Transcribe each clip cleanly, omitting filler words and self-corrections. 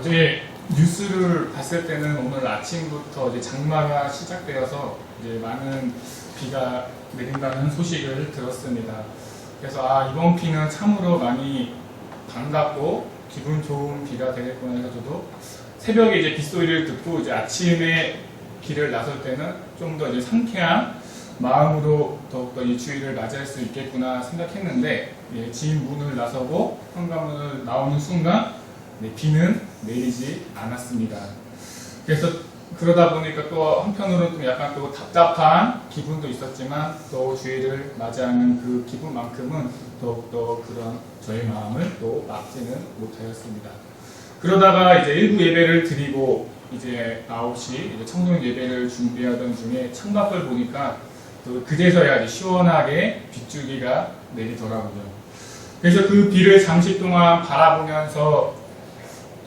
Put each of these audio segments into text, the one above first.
어제 뉴스를 봤을 때는 오늘 아침부터 이제 장마가 시작되어서 이제 많은 비가 내린다는 소식을 들었습니다. 그래서 이번 비는 참으로 많이 반갑고 기분 좋은 비가 되겠구나 해서 저도 새벽에 이제 빗소리를 듣고 이제 아침에 길을 나설 때는 좀 더 이제 상쾌한 마음으로 더욱더 이 주위를 맞이할 수 있겠구나 생각했는데, 집 문을 나서고 현관문을 나오는 순간 비는 내리지 않았습니다. 그래서 그러다 보니까 또 한편으로는 좀 약간 또 답답한 기분도 있었지만, 또 주위를 맞이하는 그 기분만큼은 더욱더 그런 저의 마음을 또 막지는 못하였습니다. 그러다가 이제 일부 예배를 드리고 이제 9시 이제 청년 예배를 준비하던 중에 창밖을 보니까 또 그제서야 이제 시원하게 빗줄기가 내리더라고요. 그래서 그 비를 잠시 동안 바라보면서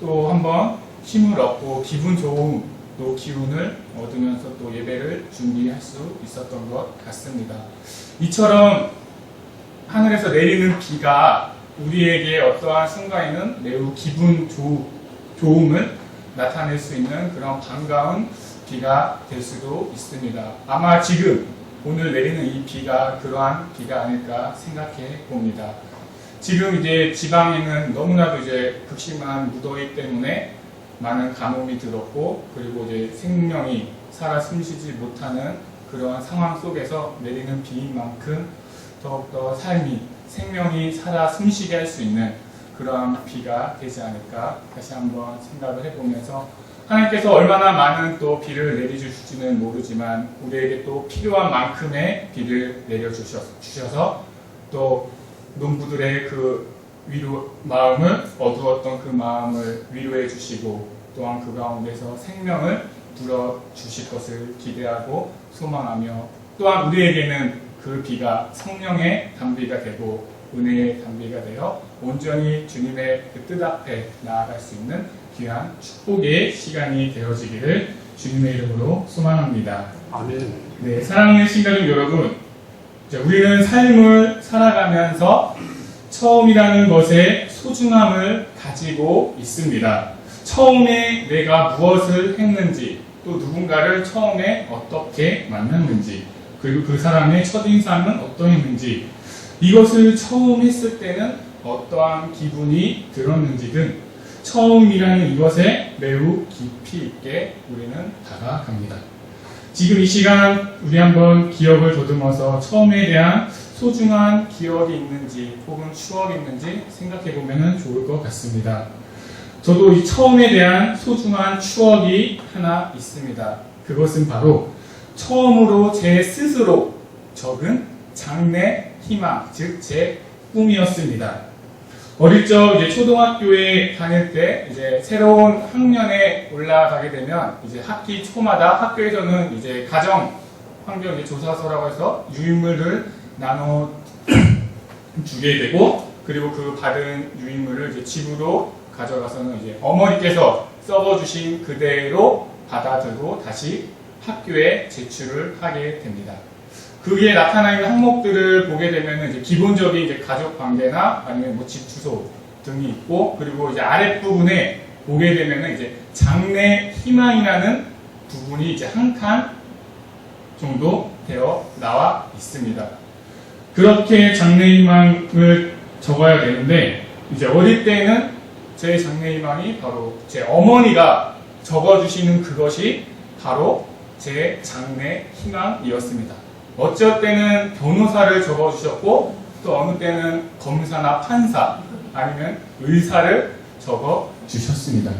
또 한번 힘을 얻고 기분 좋은 또 기운을 얻으면서 또 예배를 준비할 수 있었던 것 같습니다. 이처럼 하늘에서 내리는 비가 우리에게 어떠한 순간에는 매우 기분 좋음을 나타낼 수 있는 그런 반가운 비가 될 수도 있습니다. 아마 지금 오늘 내리는 이 비가 그러한 비가 아닐까 생각해 봅니다. 지금 이제 지방에는 너무나도 이제 극심한 무더위 때문에 많은 가뭄이 들었고, 그리고 이제 생명이 살아 숨쉬지 못하는 그러한 상황 속에서 내리는 비인 만큼 더욱더 삶이, 생명이 살아 숨쉬게 할 수 있는 그러한 비가 되지 않을까 다시 한번 생각을 해보면서, 하나님께서 얼마나 많은 또 비를 내려주실지는 모르지만 우리에게 또 필요한 만큼의 비를 내려주셔서 또 농부들의 그 위로 마음을 어두웠던 그 마음을 위로해 주시고, 또한 그 가운데서 생명을 불어 주실 것을 기대하고 소망하며, 또한 우리에게는 그 비가 성령의 단비가 되고 은혜의 단비가 되어 온전히 주님의 그 뜻 앞에 나아갈 수 있는 귀한 축복의 시간이 되어지기를 주님의 이름으로 소망합니다. 아멘. 네, 사랑하는 신가족 여러분, 우리는 삶을 살아가면서 처음이라는 것의 소중함을 가지고 있습니다. 처음에 내가 무엇을 했는지, 또 누군가를 처음에 어떻게 만났는지, 그리고 그 사람의 첫인상은 어떠했는지, 이것을 처음 했을 때는 어떠한 기분이 들었는지 등 처음이라는 이것에 매우 깊이 있게 우리는 다가갑니다. 지금 이 시간 우리 한번 기억을 더듬어서 처음에 대한 소중한 기억이 있는지 혹은 추억이 있는지 생각해 보면 좋을 것 같습니다. 저도 이 처음에 대한 소중한 추억이 하나 있습니다. 그것은 바로 처음으로 제 스스로 적은 장래 희망, 즉 제 꿈이었습니다. 어릴 적 이제 초등학교에 다닐 때 이제 새로운 학년에 올라가게 되면 이제 학기 초마다 학교에서는 이제 가정 환경 조사서라고 해서 유인물을 나눠 주게 되고, 그리고 그 받은 유인물을 이제 집으로 가져가서는 이제 어머니께서 써주신 그대로 받아들고 다시 학교에 제출을 하게 됩니다. 그게 나타나 있는 항목들을 보게 되면 이제 기본적인 이제 가족 관계나 아니면 뭐 집 주소 등이 있고, 그리고 이제 아랫부분에 보게 되면 이제 장래 희망이라는 부분이 이제 한 칸 정도 되어 나와 있습니다. 그렇게 장래 희망을 적어야 되는데, 이제 어릴 때는 제 장래 희망이 바로 제 어머니가 적어주시는 그것이 바로 제 장래 희망이었습니다. 어쩔 때는 변호사를 적어주셨고, 또 어느 때는 검사나 판사 아니면 의사를 적어주셨습니다.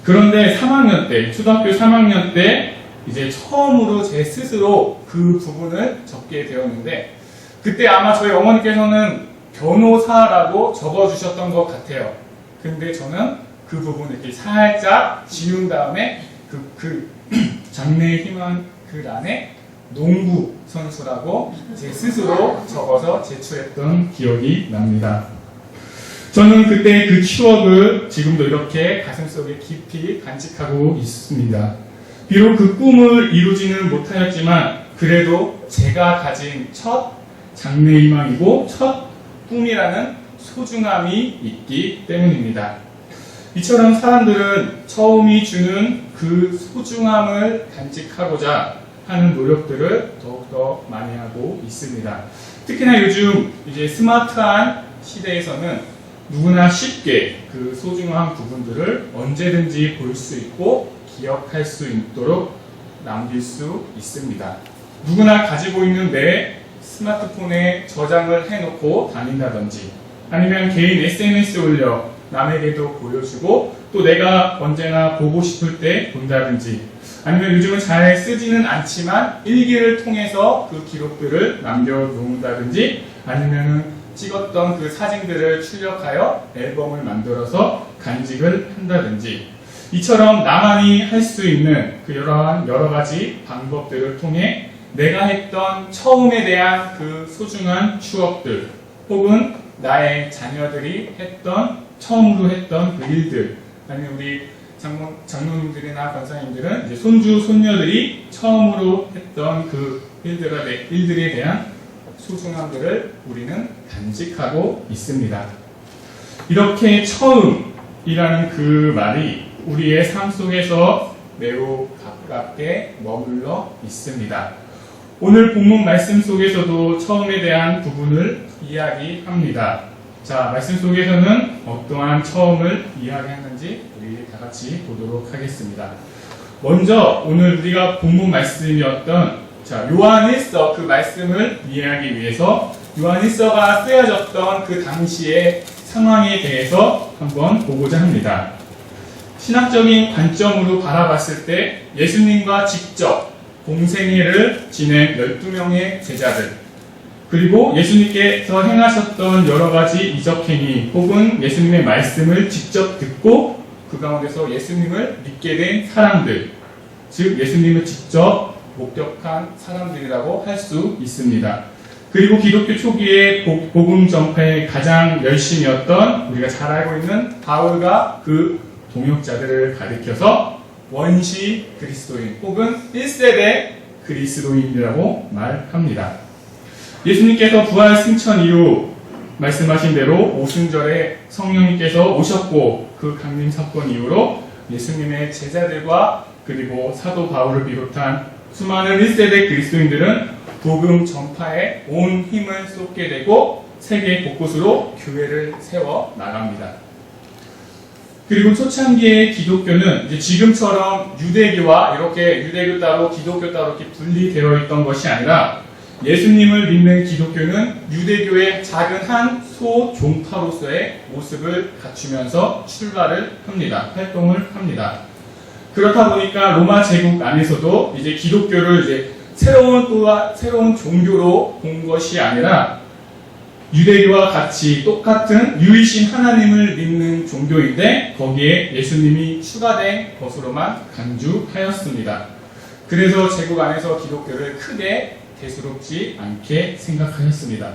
그런데 3학년 때, 초등학교 3학년 때 이제 처음으로 제 스스로 그 부분을 적게 되었는데, 그때 아마 저희 어머니께서는 변호사라고 적어주셨던 것 같아요. 근데 저는 그 부분을 이렇게 살짝 지운 다음에 그 장래 희망 글 안에 농구 선수라고 제 스스로 적어서 제출했던 기억이 납니다. 저는 그때 그 추억을 지금도 이렇게 가슴속에 깊이 간직하고 있습니다. 비록 그 꿈을 이루지는 못하였지만 그래도 제가 가진 첫 장래 희망이고 첫 꿈이라는 소중함이 있기 때문입니다. 이처럼 사람들은 처음이 주는 그 소중함을 간직하고자 하는 노력들을 더욱더 많이 하고 있습니다. 특히나 요즘 이제 스마트한 시대에서는 누구나 쉽게 그 소중한 부분들을 언제든지 볼 수 있고 기억할 수 있도록 남길 수 있습니다. 누구나 가지고 있는 내 스마트폰에 저장을 해놓고 다닌다든지 아니면 개인 SNS에 올려 남에게도 보여주고 또 내가 언제나 보고 싶을 때 본다든지 아니면 요즘은 잘 쓰지는 않지만 일기를 통해서 그 기록들을 남겨놓는다든지 아니면 찍었던 그 사진들을 출력하여 앨범을 만들어서 간직을 한다든지 이처럼 나만이 할 수 있는 그 여러 가지 방법들을 통해 내가 했던 처음에 대한 그 소중한 추억들 혹은 나의 자녀들이 했던 처음으로 했던 그 일들 아니면 우리 장로님들이나 권사님들은 이제 손주 손녀들이 처음으로 했던 그 일들에 대한 소중함들을 우리는 간직하고 있습니다. 이렇게 처음이라는 그 말이 우리의 삶 속에서 매우 가깝게 머물러 있습니다. 오늘 본문 말씀 속에서도 처음에 대한 부분을 이야기합니다. 자, 말씀 속에서는 어떠한 처음을 이야기하는지 우리 다 같이 보도록 하겠습니다. 먼저 오늘 우리가 본문 말씀이었던 요한 1서 그 말씀을 이해하기 위해서 요한 1서가 쓰여졌던 그 당시의 상황에 대해서 한번 보고자 합니다. 신학적인 관점으로 바라봤을 때 예수님과 직접 공생애를 지낸 12명의 제자들 그리고 예수님께서 행하셨던 여러 가지 이적행위 혹은 예수님의 말씀을 직접 듣고 그 가운데서 예수님을 믿게 된 사람들 즉 예수님을 직접 목격한 사람들이라고 할 수 있습니다. 그리고 기독교 초기에 복음 전파에 가장 열심이었던 우리가 잘 알고 있는 바울과 그 동역자들을 가리켜서 원시 그리스도인 혹은 1세대 그리스도인이라고 말합니다. 예수님께서 부활 승천 이후 말씀하신 대로 오순절에 성령님께서 오셨고 그 강림 사건 이후로 예수님의 제자들과 그리고 사도 바울을 비롯한 수많은 1세대 그리스도인들은 복음 전파에 온 힘을 쏟게 되고 세계 곳곳으로 교회를 세워 나갑니다. 그리고 초창기의 기독교는 이제 지금처럼 유대교와 이렇게 유대교 따로 기독교 따로 이렇게 분리되어 있던 것이 아니라 예수님을 믿는 기독교는 유대교의 작은 한 소종파로서의 모습을 갖추면서 출발을 합니다. 활동을 합니다. 그렇다 보니까 로마 제국 안에서도 이제 기독교를 이제 새로운 종교로 본 것이 아니라 유대교와 같이 똑같은 유이신 하나님을 믿는 종교인데 거기에 예수님이 추가된 것으로만 간주하였습니다. 그래서 제국 안에서 기독교를 크게 대수롭지 않게 생각하였습니다.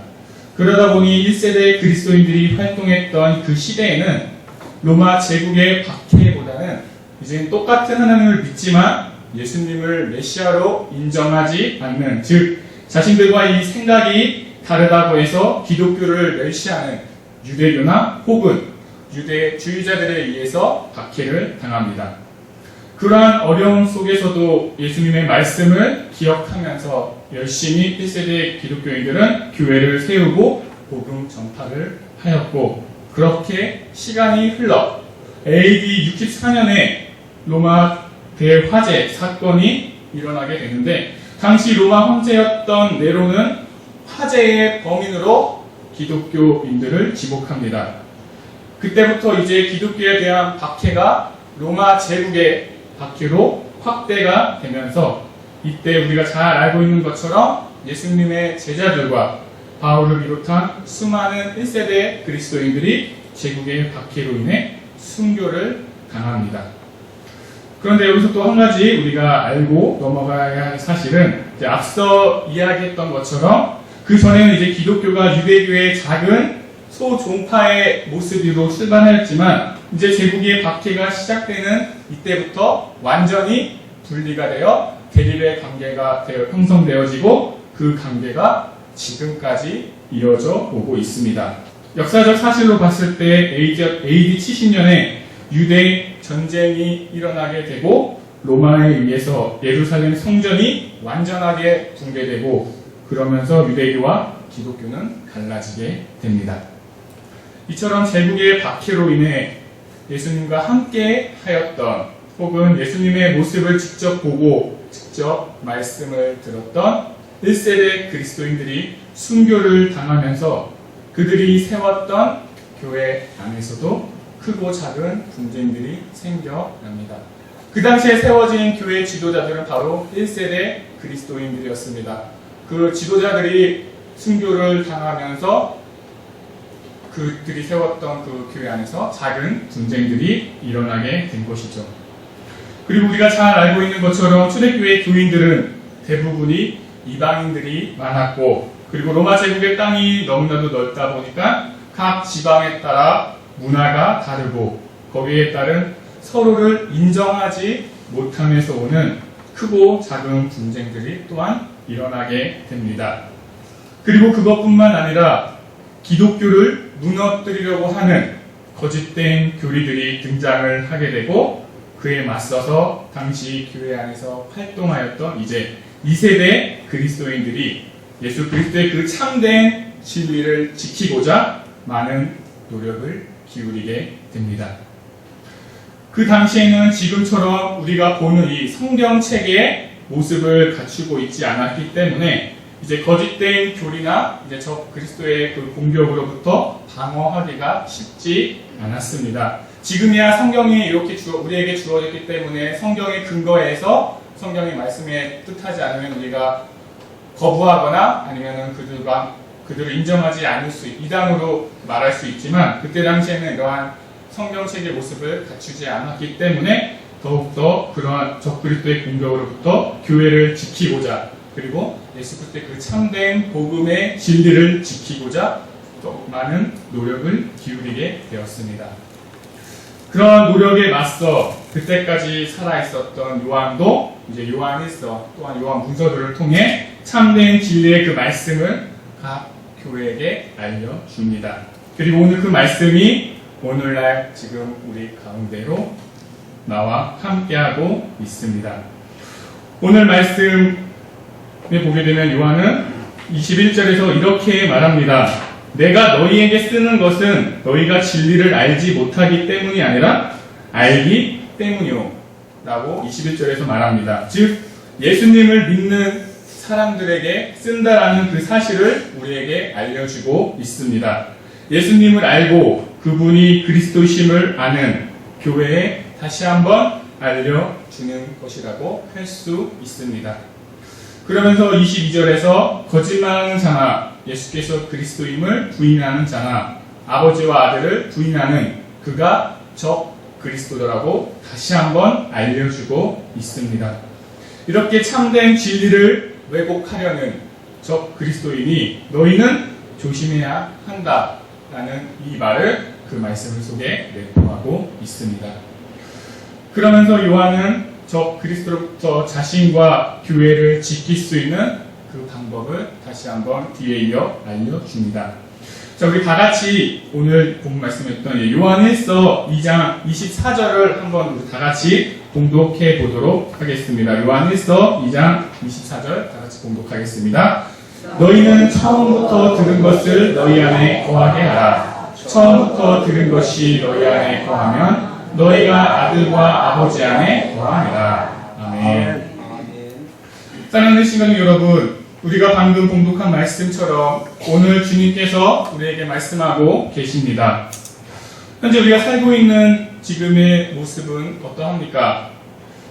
그러다 보니 1세대 그리스도인들이 활동했던 그 시대에는 로마 제국의 박해보다는 이제 똑같은 하나님을 믿지만 예수님을 메시아로 인정하지 않는 즉 자신들과 이 생각이 다르다고 해서 기독교를 멸시하는 유대교나 혹은 유대주의자들에 의해서 박해를 당합니다. 그러한 어려움 속에서도 예수님의 말씀을 기억하면서 열심히 1세대 기독교인들은 교회를 세우고 복음 전파를 하였고 그렇게 시간이 흘러 AD 64년에 로마 대화재 사건이 일어나게 되는데 당시 로마 황제였던 네로는 화재의 범인으로 기독교인들을 지목합니다. 그때부터 이제 기독교에 대한 박해가 로마 제국의 박해로 확대가 되면서 이때 우리가 잘 알고 있는 것처럼 예수님의 제자들과 바울을 비롯한 수많은 1세대 그리스도인들이 제국의 박해로 인해 순교를 당합니다. 그런데 여기서 또 한 가지 우리가 알고 넘어가야 할 사실은 이제 앞서 이야기했던 것처럼 그 전에는 이제 기독교가 유대교의 작은 소종파의 모습으로 출발하였지만 이제 제국의 박해가 시작되는 이때부터 완전히 분리가 되어 대립의 관계가 형성되어지고 그 관계가 지금까지 이어져 오고 있습니다. 역사적 사실로 봤을 때 AD 70년에 유대 전쟁이 일어나게 되고 로마에 의해서 예루살렘 성전이 완전하게 붕괴되고 그러면서 유대교와 기독교는 갈라지게 됩니다. 이처럼 제국의 박해로 인해 예수님과 함께 하였던 혹은 예수님의 모습을 직접 보고 직접 말씀을 들었던 1세대 그리스도인들이 순교를 당하면서 그들이 세웠던 교회 안에서도 크고 작은 분쟁들이 생겨납니다. 그 당시에 세워진 교회 지도자들은 바로 1세대 그리스도인들이었습니다. 그 지도자들이 순교를 당하면서 그들이 세웠던 그 교회 안에서 작은 분쟁들이 일어나게 된 것이죠. 그리고 우리가 잘 알고 있는 것처럼 초대교회 교인들은 대부분이 이방인들이 많았고 그리고 로마 제국의 땅이 너무나도 넓다 보니까 각 지방에 따라 문화가 다르고 거기에 따른 서로를 인정하지 못함에서 오는 크고 작은 분쟁들이 또한 일어나게 됩니다. 그리고 그것뿐만 아니라 기독교를 무너뜨리려고 하는 거짓된 교리들이 등장을 하게 되고 그에 맞서서 당시 교회 안에서 활동하였던 이제 2세대 그리스도인들이 예수 그리스도의 그 참된 진리를 지키고자 많은 노력을 기울이게 됩니다. 그 당시에는 지금처럼 우리가 보는 이 성경책의 모습을 갖추고 있지 않았기 때문에 이제 거짓된 교리나 이제 저 그리스도의 그 공격으로부터 방어하기가 쉽지 않았습니다. 지금이야 성경이 이렇게 우리에게 주어졌기 때문에 성경의 근거에서 성경의 말씀에 뜻하지 않으면 우리가 거부하거나 아니면 그들을 인정하지 않을 수 이단으로 말할 수 있지만 그때 당시에는 이러한 성경책의 모습을 갖추지 않았기 때문에 더욱더 그러한 적그리스도의 공격으로부터 교회를 지키고자 그리고 예수 그리스도의 그 참된 복음의 진리를 지키고자 더 많은 노력을 기울이게 되었습니다. 그러한 노력에 맞서 그때까지 살아있었던 요한도 이제 요한일서 또한 요한 문서들을 통해 참된 진리의 그 말씀을 각 교회에게 알려줍니다. 그리고 오늘 그 말씀이 오늘날 지금 우리 가운데로 나와 함께하고 있습니다. 오늘 말씀에 보게 되면 요한은 21절에서 이렇게 말합니다. 내가 너희에게 쓰는 것은 너희가 진리를 알지 못하기 때문이 아니라 알기 때문이요 라고 21절에서 말합니다. 즉 예수님을 믿는 사람들에게 쓴다라는 그 사실을 우리에게 알려주고 있습니다. 예수님을 알고 그분이 그리스도심을 아는 교회에 다시 한번 알려주는 것이라고 할 수 있습니다. 그러면서 22절에서 거짓말하는 자나 예수께서 그리스도임을 부인하는 자나 아버지와 아들을 부인하는 그가 적 그리스도라고 다시 한번 알려주고 있습니다. 이렇게 참된 진리를 왜곡하려는 적 그리스도인이 너희는 조심해야 한다라는 이 말을 그 말씀 속에 내포하고 있습니다. 그러면서 요한은 적 그리스도로부터 자신과 교회를 지킬 수 있는 그 방법을 다시 한번 뒤에 이어 알려줍니다. 자, 우리 다 같이 오늘 본 말씀했던 요한일서 2장 24절을 한번 우리 다 같이 봉독해 보도록 하겠습니다. 요한일서 2장 24절 다 같이 봉독하겠습니다. 너희는 처음부터 들은 것을 너희 안에 거하게 하라. 처음부터 들은 것이 너희 안에 거하면 너희가 아들과 아버지 안에 거하리라. 아멘. 사랑하는 시간이 여러분, 우리가 방금 봉독한 말씀처럼 오늘 주님께서 우리에게 말씀하고 계십니다. 현재 우리가 살고 있는 지금의 모습은 어떠합니까?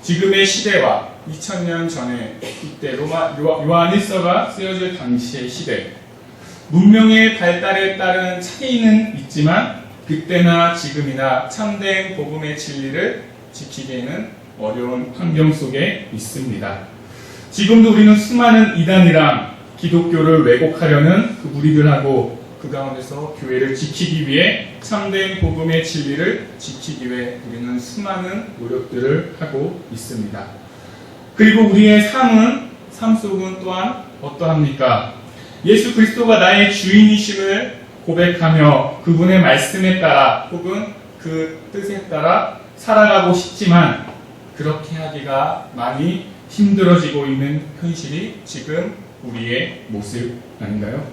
지금의 시대와 2000년 전에 이때 요한일서가 쓰여질 당시의 시대, 문명의 발달에 따른 차이는 있지만 그때나 지금이나 참된 복음의 진리를 지키기에는 어려운 환경 속에 있습니다. 지금도 우리는 수많은 이단이랑 기독교를 왜곡하려는 그 무리들하고 그 가운데서 교회를 지키기 위해 참된 복음의 진리를 지키기 위해 우리는 수많은 노력들을 하고 있습니다. 그리고 우리의 삶 속은 또한 어떠합니까? 예수 그리스도가 나의 주인이심을 고백하며 그분의 말씀에 따라 혹은 그 뜻에 따라 살아가고 싶지만 그렇게 하기가 많이 힘들어지고 있는 현실이 지금 우리의 모습 아닌가요?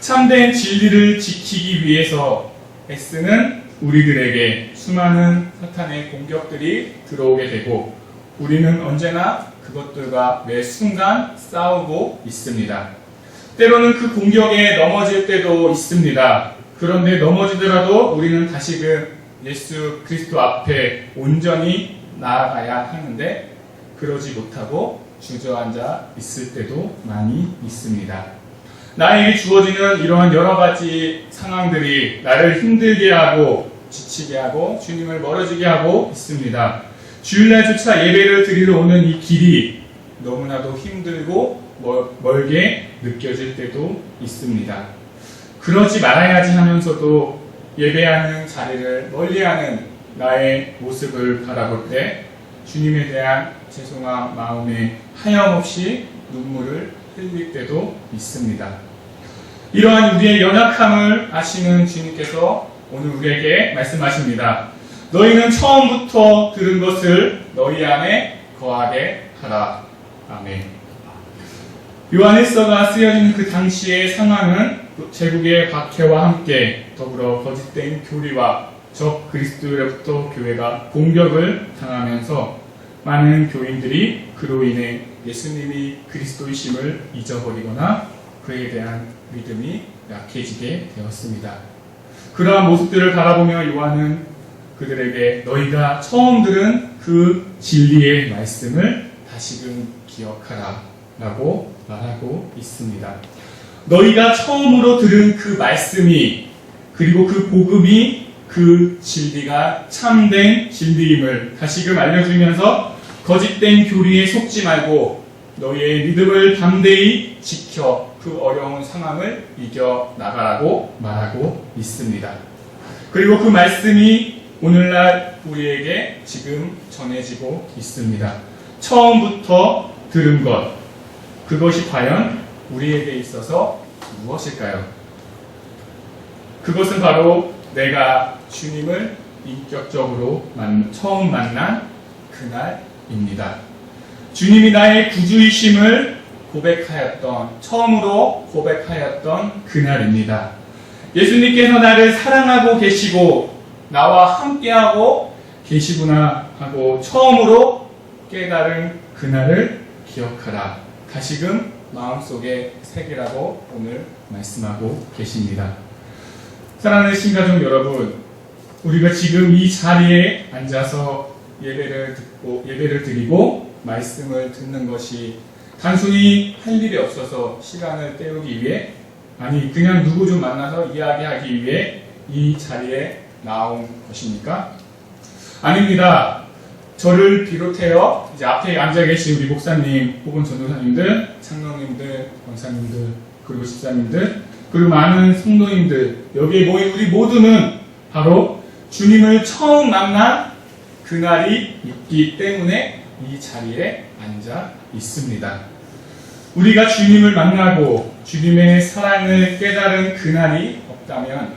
참된 진리를 지키기 위해서 애쓰는 우리들에게 수많은 사탄의 공격들이 들어오게 되고 우리는 언제나 그것들과 매 순간 싸우고 있습니다. 때로는 그 공격에 넘어질 때도 있습니다. 그런데 넘어지더라도 우리는 다시금 예수 그리스도 앞에 온전히 나아가야 하는데 그러지 못하고 주저앉아 있을 때도 많이 있습니다. 나에게 주어지는 이러한 여러 가지 상황들이 나를 힘들게 하고 지치게 하고 주님을 멀어지게 하고 있습니다. 주일날조차 예배를 드리러 오는 이 길이 너무나도 힘들고 멀게 느껴질 때도 있습니다. 그러지 말아야지 하면서도 예배하는 자리를 멀리하는 나의 모습을 바라볼 때 주님에 대한 죄송한 마음에 하염없이 눈물을 흘릴 때도 있습니다. 이러한 우리의 연약함을 아시는 주님께서 오늘 우리에게 말씀하십니다. 너희는 처음부터 들은 것을 너희 안에 거하게 하라. 아멘. 요한일서가 쓰여진 그 당시의 상황은 제국의 박해와 함께 더불어 거짓된 교리와 적 그리스도로부터 교회가 공격을 당하면서 많은 교인들이 그로 인해 예수님이 그리스도이심을 잊어버리거나 그에 대한 믿음이 약해지게 되었습니다. 그러한 모습들을 바라보며 요한은 그들에게 너희가 처음 들은 그 진리의 말씀을 다시금 기억하라 라고 말하고 있습니다. 너희가 처음으로 들은 그 말씀이 그리고 그 복음이 그 진리가 참된 진리임을 다시금 알려주면서 거짓된 교리에 속지 말고 너희의 믿음을 담대히 지켜 그 어려운 상황을 이겨나가라고 말하고 있습니다. 그리고 그 말씀이 오늘날 우리에게 지금 전해지고 있습니다. 처음부터 들은 것, 그것이 과연 우리에게 있어서 무엇일까요? 그것은 바로 내가 주님을 인격적으로 처음 만난 그날입니다. 주님이 나의 구주이심을 처음으로 고백하였던 그날입니다. 예수님께서 나를 사랑하고 계시고 나와 함께하고 계시구나 하고 처음으로 깨달은 그날을 기억하라. 다시금 마음속에 새기라고 오늘 말씀하고 계십니다. 사랑하는 신가족 여러분, 우리가 지금 이 자리에 앉아서 예배를 드리고 말씀을 듣는 것이 단순히 할 일이 없어서 시간을 때우기 위해 그냥 누구 좀 만나서 이야기하기 위해 이 자리에 나온 것입니까? 아닙니다. 저를 비롯해요 이제 앞에 앉아 계신 우리 목사님 혹은 전도사님들, 장로님들, 권사님들 그리고 집사님들 그리고 많은 성도님들 여기에 모인 우리 모두는 바로 주님을 처음 만난 그날이 있기 때문에 이 자리에 앉아 있습니다. 우리가 주님을 만나고 주님의 사랑을 깨달은 그날이 없다면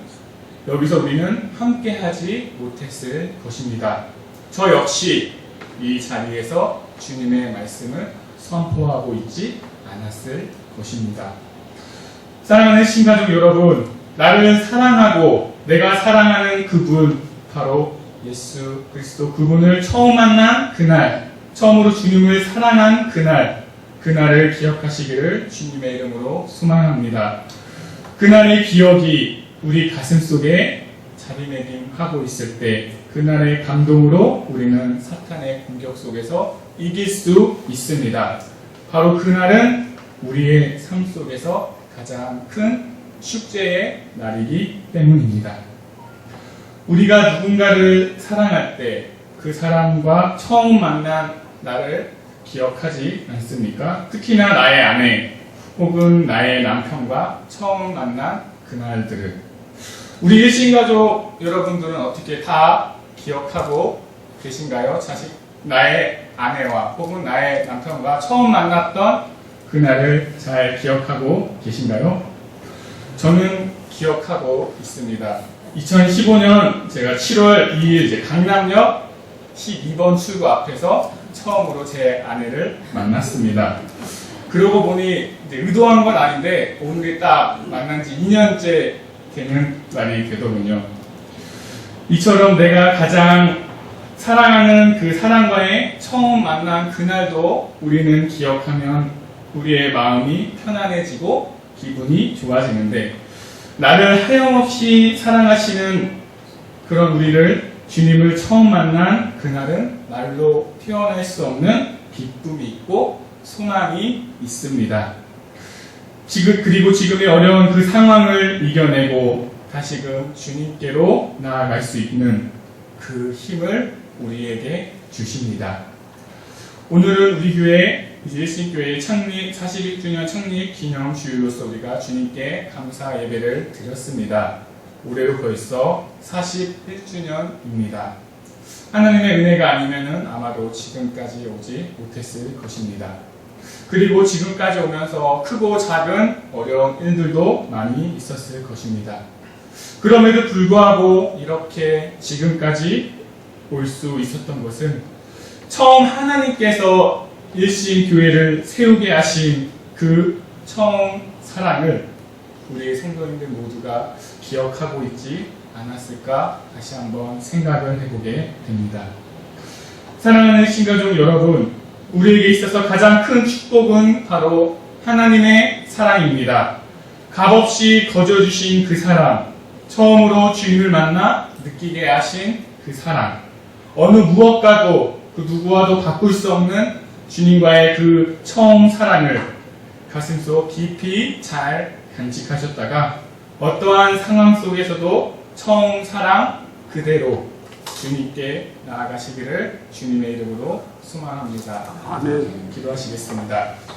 여기서 우리는 함께하지 못했을 것입니다. 저 역시 이 자리에서 주님의 말씀을 선포하고 있지 않았을 것입니다. 사랑하는 신가족 여러분, 나를 사랑하고 내가 사랑하는 그분, 바로 예수 그리스도 그분을 처음 만난 그날, 처음으로 주님을 사랑한 그날을 기억하시기를 주님의 이름으로 소망합니다. 그날의 기억이 우리 가슴 속에 자리매김하고 있을 때 그날의 감동으로 우리는 사탄의 공격 속에서 이길 수 있습니다. 바로 그날은 우리의 삶 속에서 가장 큰 축제의 날이기 때문입니다. 우리가 누군가를 사랑할 때 그 사람과 처음 만난 나를 기억하지 않습니까? 특히나 나의 아내 혹은 나의 남편과 처음 만난 그날들을 우리 일신가족 여러분들은 어떻게 다 기억하고 계신가요? 나의 아내와 혹은 나의 남편과 처음 만났던 그날을 잘 기억하고 계신가요? 저는 기억하고 있습니다. 2015년 제가 7월 2일 이제 강남역 12번 출구 앞에서 처음으로 제 아내를 만났습니다. 그러고 보니 이제 의도한 건 아닌데 오늘이 딱 만난 지 2년째 되는 날이 되더군요. 이처럼 내가 가장 사랑하는 그 사람과의 처음 만난 그날도 우리는 기억하면 우리의 마음이 편안해지고 기분이 좋아지는데, 나를 하염없이 사랑하시는 그런 우리를, 주님을 처음 만난 그날은 말로 표현할 수 없는 기쁨이 있고 소망이 있습니다. 그리고 지금의 어려운 그 상황을 이겨내고 다시금 주님께로 나아갈 수 있는 그 힘을 우리에게 주십니다. 오늘은 우리 교회 일신교회 창립 41주년 창립 기념 주일로서 우리가 주님께 감사 예배를 드렸습니다. 올해로 벌써 41주년입니다. 하나님의 은혜가 아니면은 아마도 지금까지 오지 못했을 것입니다. 그리고 지금까지 오면서 크고 작은 어려운 일들도 많이 있었을 것입니다. 그럼에도 불구하고 이렇게 지금까지 올 수 있었던 것은 처음 하나님께서 일신교회를 세우게 하신 그 처음 사랑을 우리 성도님들 모두가 기억하고 있지 않았을까 다시 한번 생각을 해보게 됩니다. 사랑하는 신가족 여러분, 우리에게 있어서 가장 큰 축복은 바로 하나님의 사랑입니다. 값없이 거저주신 그 사랑, 처음으로 주님을 만나 느끼게 하신 그 사랑, 어느 무엇과도 그 누구와도 바꿀 수 없는 주님과의 그 처음 사랑을 가슴속 깊이 잘 간직하셨다가 어떠한 상황 속에서도 처음 사랑 그대로 주님께 나아가시기를 주님의 이름으로 소망합니다. 아멘. 기도하시겠습니다.